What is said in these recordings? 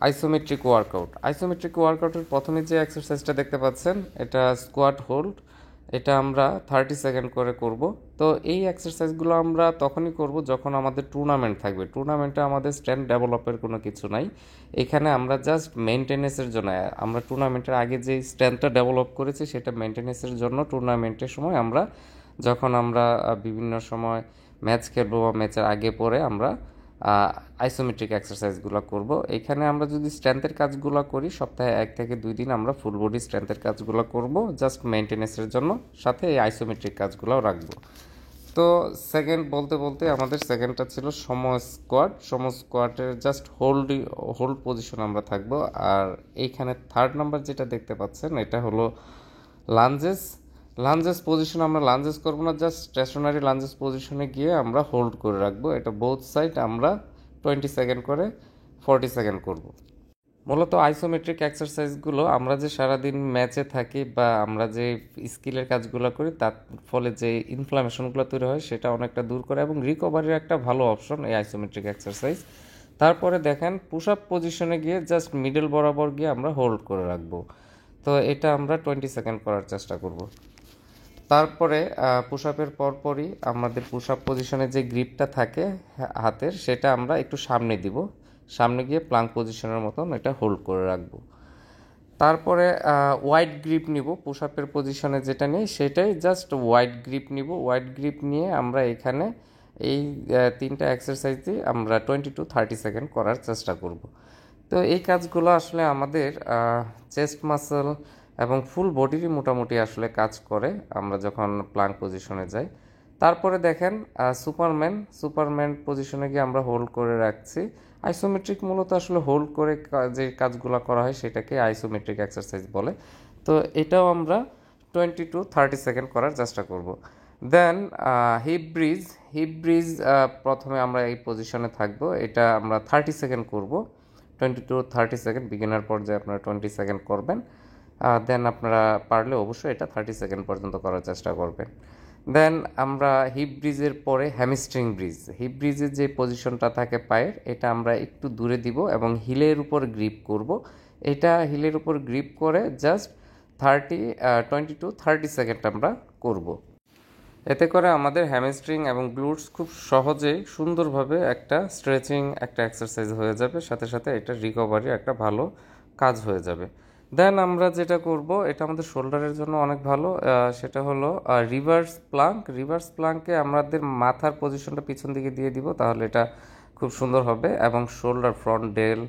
Isometric workout. Isometric ওয়ার্কআউটের প্রথমে যে এক্সারসাইজটা দেখতে পাচ্ছেন এটা স্কোয়াট হোল্ড। এটা আমরা 30 সেকেন্ড করে করব। তো এই এক্সারসাইজগুলো আমরা তখনই করব যখন আমাদের টুর্নামেন্ট থাকবে। টুর্নামেন্টে আমাদের স্ট্রেংথ ডেভেলপের কোনো কিছু নাই, এখানে আমরা জাস্ট মেনটেনেন্সের জন্য, আমরা টুর্নামেন্টের আগে যে স্ট্রেংথটা ডেভেলপ করেছি সেটা মেনটেনেন্সের জন্য টুর্নামেন্টের সময় আমরা যখন আমরা বিভিন্ন সময় ম্যাচ খেলবো বা ম্যাচের আগে পরে আমরা আইসোমেট্রিক এক্সারসাইজগুলো করব। এখানে আমরা যদি স্ট্রেংথের কাজগুলো করি সপ্তাহে 1 থেকে 2 দিন আমরা ফুল বডি স্ট্রেংথের কাজগুলো করব জাস্ট মেনটেনেন্সের জন্য, সাথে এই আইসোমেট্রিক কাজগুলোও রাখবো। তো সেকেন্ড বলতে বলতে আমাদের সেকেন্ডটা ছিল স্কোয়াটের জাস্ট হোল্ড পজিশন আমরা থাকবো। আর এইখানে থার্ড নাম্বার যেটা দেখতে পাচ্ছেন এটা হলো লাঞ্জেস। লাঞ্জেস পজিশন আমরা লাঞ্জেস করবো না, জাস্ট স্টেশনারি লাঞ্জেস পজিশনে গিয়ে আমরা হোল্ড করে রাখবো। এটা বোথ সাইড আমরা 20 সেকেন্ড করে 40 সেকেন্ড করব। মূলত আইসোমেট্রিক এক্সারসাইজগুলো আমরা যে সারাদিন ম্যাচে থাকি বা আমরা যে স্কিলের কাজগুলো করি তার ফলে যে ইনফ্লামেশনগুলো তৈরি হয় সেটা অনেকটা দূর করে এবং রিকভারির একটা ভালো অপশন এই আইসোমেট্রিক এক্সারসাইজ। তারপরে দেখেন পুশ আপ পজিশনে গিয়ে জাস্ট মিডল বরাবর গিয়ে আমরা হোল্ড করে রাখবো। তো এটা আমরা 20 সেকেন্ড করার চেষ্টা করব। তারপরে পুশ আপের পরপরই আমাদের পুশ আপ পজিশনে যে গ্রিপটা থাকে হাতের সেটা আমরা একটু সামনে দিব, সামনে গিয়ে প্লাঙ্ক পজিশনের মতন এটা হোল্ড করে রাখবো। তারপরে ওয়াইড গ্রিপ নিব, পুশ আপের পজিশনে যেটা নিই সেটাই জাস্ট ওয়াইড গ্রিপ নিব। ওয়াইড গ্রিপ নিয়ে আমরা এখানে এই 3টা এক্সারসাইজই আমরা 20 to 30 সেকেন্ড করার চেষ্টা করব। তো এই কাজগুলো আসলে আমাদের চেস্ট মাসল এবং ফুল বডিরই মোটামুটি আসলে কাজ করে আমরা যখন প্লাঙ্ক পজিশনে যাই। তারপরে দেখেন সুপারম্যান পজিশনে গিয়ে আমরা হোল্ড করে রাখছি। আইসোমেট্রিক মূলত আসলে হোল্ড করে যে কাজগুলো করা হয় সেটাকে আইসোমেট্রিক এক্সারসাইজ বলে। তো এটাও আমরা 20 to 30 সেকেন্ড করার চেষ্টা করব। দেন হিপ ব্রিজ প্রথমে আমরা এই পজিশনে থাকবো, এটা আমরা 30 সেকেন্ড করব। 20 to 30 সেকেন্ড বিগিনার পর্যায়ে আপনারা 20 সেকেন্ড করবেন। দেন আপনারা পারলে অবশ্যই এটা 30 সেকেন্ড পর্যন্ত করার চেষ্টা করবেন। দেন আমরা হিপ ব্রিজের পরে হিপ ব্রিজের যে পজিশনটা থাকে পায়ের এটা আমরা একটু দূরে দিব এবং হিলের উপর গ্রিপ করব। এটা হিলের উপর গ্রিপ করে জাস্ট 20 to 30 সেকেন্ড আমরা করব। এতে করে আমাদের হ্যামস্ট্রিং এবং গ্লুটস খুব সহজেই সুন্দরভাবে একটা স্ট্রেচিং একটা এক্সারসাইজ হয়ে যাবে, সাথে সাথে এটা রিকভারি একটা ভালো কাজ হয়ে যাবে। দেন আমরা যেটা করব এটা আমাদের শোল্ডারের জন্য অনেক ভালো, সেটা হলো রিভার্স প্লাঙ্কে আমাদের মাথার পজিশনটা পিছন দিকে দিয়ে দিব, তাহলে এটা খুব সুন্দর হবে এবং শোল্ডার, ফ্রন্ট ডেল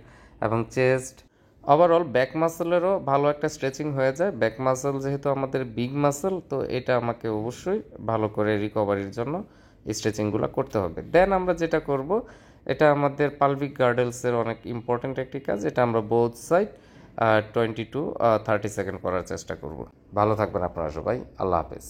এবং চেস্ট, ওভারঅল ব্যাক মাসেলেরও ভালো একটা স্ট্রেচিং হয়ে যায়। ব্যাক মাসেল যেহেতু আমাদের বিগ মাসেল, তো এটা আমাকে অবশ্যই ভালো করে রিকভারির জন্য স্ট্রেচিংগুলো করতে হবে। দেন আমরা যেটা করব এটা আমাদের পালভিক গার্ডেলসের অনেক ইম্পর্ট্যান্ট একটি কাজ, এটা আমরা বোথ সাইড 20 to 30 সেকেন্ড করার চেষ্টা করব। ভালো থাকবেন আপনারা সবাই, আল্লাহ হাফেজ।